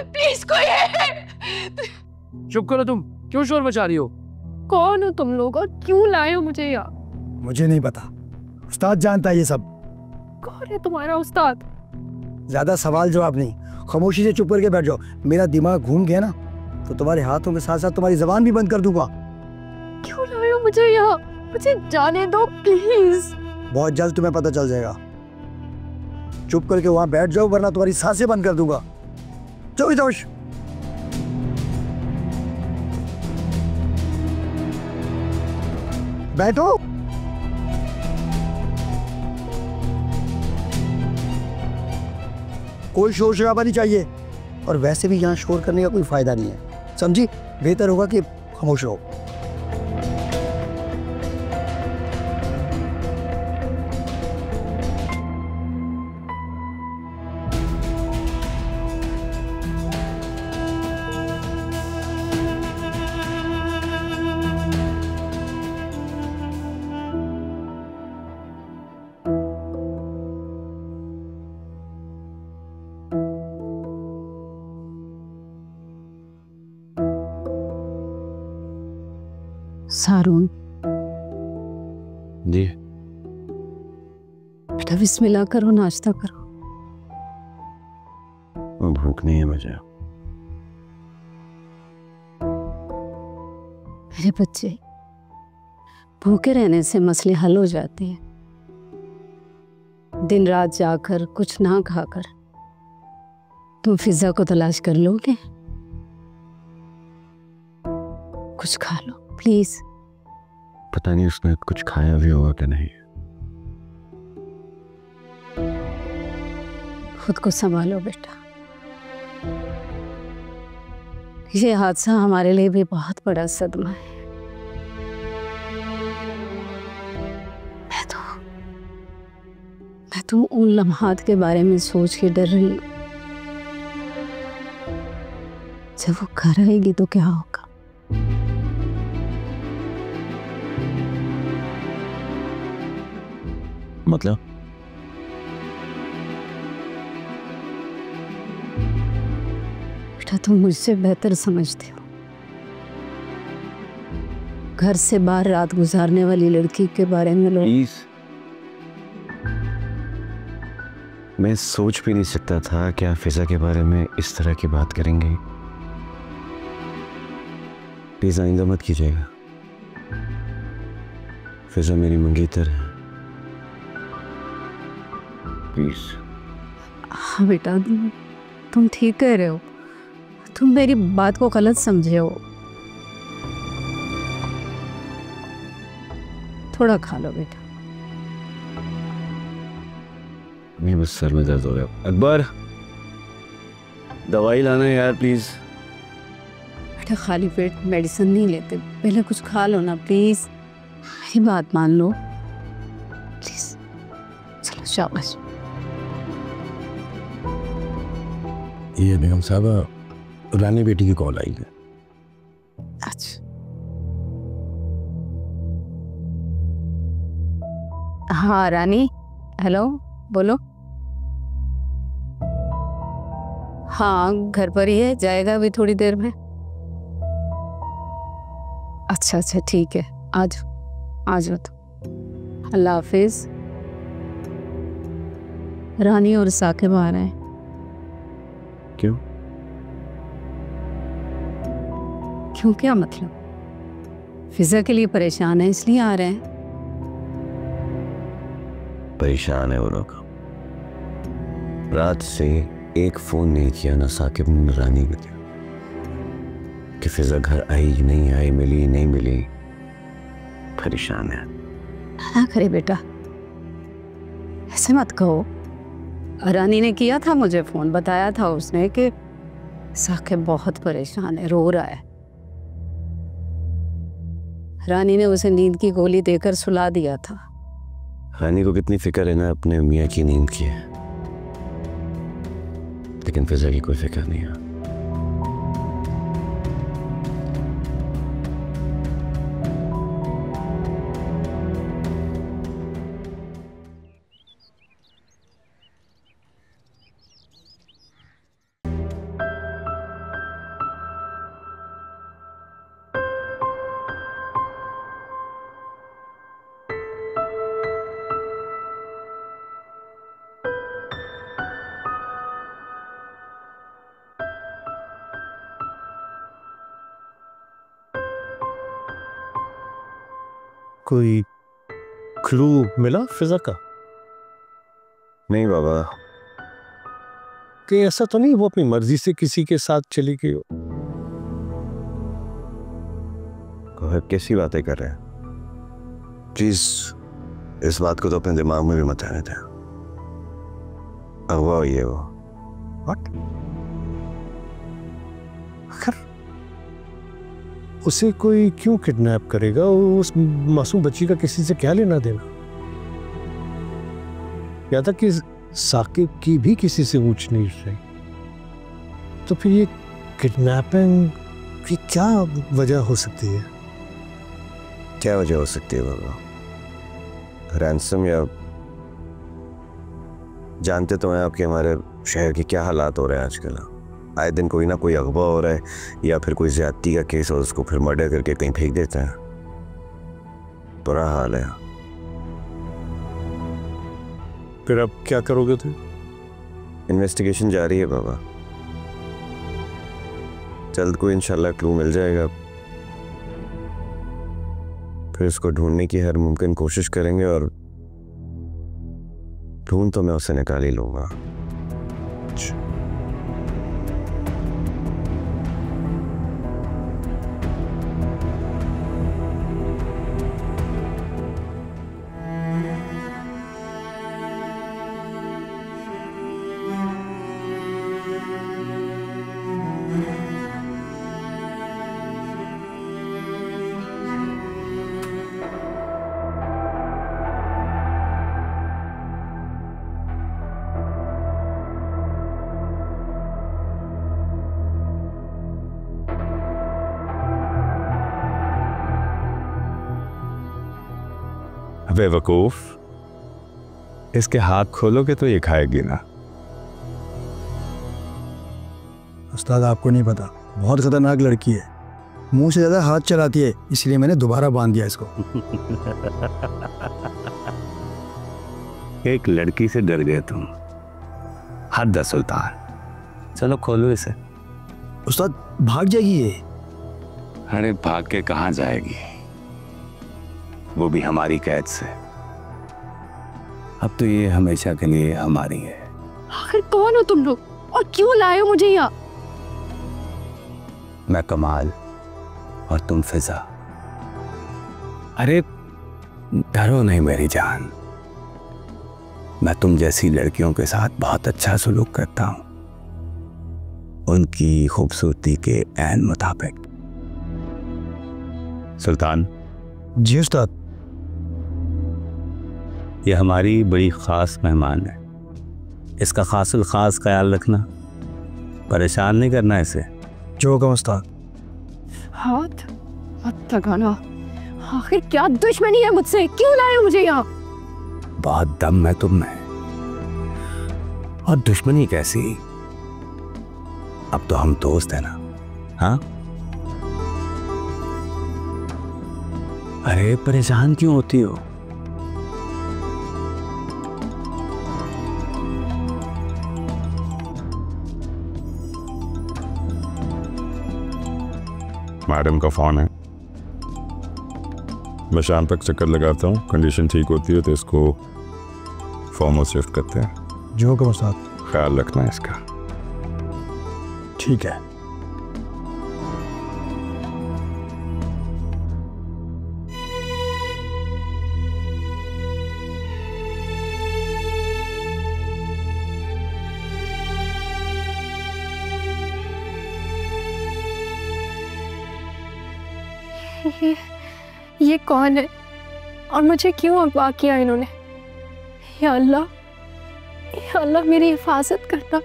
Please कोई है। चुप करो तुम, क्यों शोर मचा रही हो? कौन हो तुम लोग और क्यों लाए हो मुझे यहाँ? मुझे नहीं पता, उस्ताद जानता है ये सब। कौन है तुम्हारा उस्ताद? ज्यादा सवाल जवाब नहीं, खामोशी से चुप करके बैठ जाओ। मेरा दिमाग घूम गया ना तो तुम्हारे हाथों के साथ साथ तुम्हारी जबान भी बंद कर दूंगा। क्यों लाए हो मुझे यहाँ? मुझे जाने दो प्लीज। बहुत जल्द तुम्हें पता चल जाएगा। चुप करके वहां बैठ जाओ वरना तुम्हारी सांसें बंद कर दूंगा। जाओ जाओ। बैठो। कोई शोर शराबा नहीं चाहिए, और वैसे भी यहाँ शोर करने का कोई फायदा नहीं है, समझी? बेहतर होगा कि खामोश रहो। सारून जी बेटा, बिस्मिल्लाह करो, नाश्ता करो। भूख नहीं है मुझे। मेरे बच्चे, भूखे रहने से मसले हल हो जाते हैं। दिन रात जाकर कुछ ना खाकर तुम फिजा को तलाश कर लोगे। कुछ खा लो प्लीज। पता नहीं उसने कुछ खाया भी होगा कि नहीं। खुद को संभालो बेटा, ये हादसा हमारे लिए भी बहुत बड़ा सदमा है। मैं तो उन लम्हात के बारे में सोच के डर रही हूँ, जब वो घर आएगी तो क्या होगा। मतलब बेटा, तुम मुझसे बेहतर समझते हो। घर से बाहर रात गुजारने वाली लड़की के बारे में लोग। प्लीज, मैं सोच भी नहीं सकता था कि आप फिजा के बारे में इस तरह की बात करेंगे। प्लीज आइंदा मत कीजिएगा। फिजा मेरी मंगेतर है, प्लीज। हाँ बेटा, तुम ठीक कह रहे हो। तुम मेरी बात को गलत समझे हो। थोड़ा खा लो बेटा। नहीं, बस सर में दर्द हो रहा है। अकबर, दवाई लाना है यार प्लीज। बेटा, खाली पेट मेडिसिन नहीं लेते, पहले कुछ खा लो ना प्लीज। मेरी बात मान लो प्लीज। चलो शाबाश। ये बेगम साहबा, रानी बेटी की कॉल आई है। अच्छा, हाँ रानी, हेलो, बोलो। हाँ घर पर ही है, जाएगा अभी थोड़ी देर में। अच्छा अच्छा ठीक है, आ जाओ आ जाओ। तो अल्लाह हाफिज। रानी और साकिब आ रहे हैं। क्यों? क्यों क्या मतलब? फिजा के लिए परेशान है इसलिए आ रहे हैं। परेशान है वो लोग। रात से एक फोन नहीं किया ना साकिब ने रानी को दिया कि फिजा घर आई नहीं आई, मिली नहीं मिली। परेशान है। ना करे बेटा, ऐसे मत कहो। रानी ने किया था मुझे फोन, बताया था उसने कि साकिब बहुत परेशान है, रो रहा है। रानी ने उसे नींद की गोली देकर सुला दिया था। रानी को कितनी फिक्र है ना अपने मियाँ की नींद की है, लेकिन फिजा की कोई फिक्र नहीं है। कोई क्लू मिला फिजा का? नहीं बाबा। कि ऐसा तो नहीं वो अपनी मर्जी से किसी के साथ चली गई हो? कैसी बातें कर रहे हैं? प्लीज इस बात को तो अपने दिमाग में भी मत आने दें। अगवा हुई है वो। What? आखिर उसे कोई क्यों किडनैप करेगा? उस मासूम बच्ची का किसी से क्या लेना देना? या था कि साकिब की भी किसी से ऊंच नीच रही, तो फिर ये किडनैपिंग की क्या वजह हो सकती है? क्या वजह हो सकती है बाबा? रैंसम या जानते तो हैं आपके हमारे शहर के क्या हालात हो रहे हैं आजकल। आए दिन कोई ना कोई अगवा हो रहा है या फिर कोई ज्यादती का केस हो, उसको फिर मर्डर करके कहीं फेंक देते हैं। बुरा हाल है। फिर अब क्या करोगे तुम? इन्वेस्टिगेशन जारी है बाबा, जल्द कोई इंशाल्लाह क्लू मिल जाएगा। फिर उसको ढूंढने की हर मुमकिन कोशिश करेंगे और ढूंढ तो मैं उसे निकाल ही लूंगा। बेवकूफ, इसके हाथ खोलोगे तो ये खाएगी ना। उस्ताद आपको नहीं पता, बहुत खतरनाक लड़की है, मुंह से ज्यादा हाथ चलाती है, इसलिए मैंने दोबारा बांध दिया इसको। एक लड़की से डर गए तुम? हद है सुल्तान। चलो खोलो इसे। उस्ताद भाग जाएगी ये। अरे भाग के कहां जाएगी, वो भी हमारी कैद से। अब तो ये हमेशा के लिए हमारी है। आखिर कौन हो तुम लोग और क्यों लाए हो मुझे यहाँ? मैं कमाल और तुम फिजा। अरे डरो नहीं मेरी जान, मैं तुम जैसी लड़कियों के साथ बहुत अच्छा सलूक करता हूं, उनकी खूबसूरती के ऐन मुताबिक। सुल्तान। जी उस्ताद। ये हमारी बड़ी ख़ास मेहमान है, इसका खासुल ख़ास ख्याल रखना, परेशान नहीं करना इसे। जो हुक्म उस्ताद। हाथ मत लगाना। आखिर क्या दुश्मनी है मुझसे? क्यों लाए हो मुझे यहाँ? बहुत दम है तुम में, और दुश्मनी कैसी? अब तो हम दोस्त हैं ना। हाँ, अरे परेशान क्यों होती हो? मैडम का फोन है, मैं शाम तक चक्कर लगाता हूँ, कंडीशन ठीक होती है तो इसको फॉर्म हाउस शिफ्ट करते हैं। जो हुक्म उस्ताद। ख्याल रखना इसका। ठीक है। ये कौन है और मुझे क्यों अगवा किया इन्होंने? या अल्लाह मेरी हिफाजत करना।